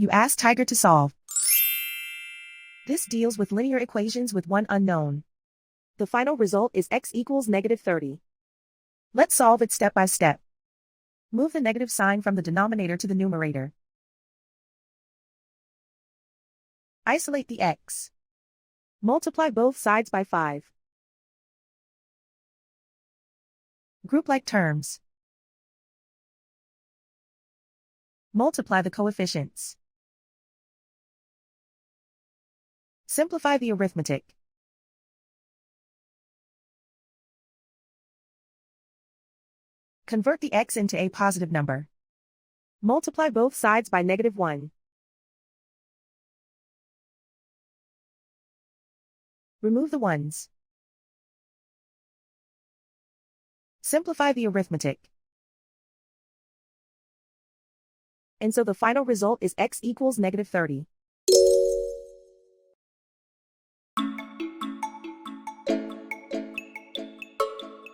You ask Tiger to solve. This deals with linear equations with one unknown. The final result is x equals -30. Let's solve it step by step. Move the negative sign from the denominator to the numerator. Isolate the x. Multiply both sides by 5. Group like terms. Multiply the coefficients. Simplify the arithmetic. Convert the x into a positive number. Multiply both sides by -1. Remove the ones. Simplify the arithmetic. And so the final result is x equals -30.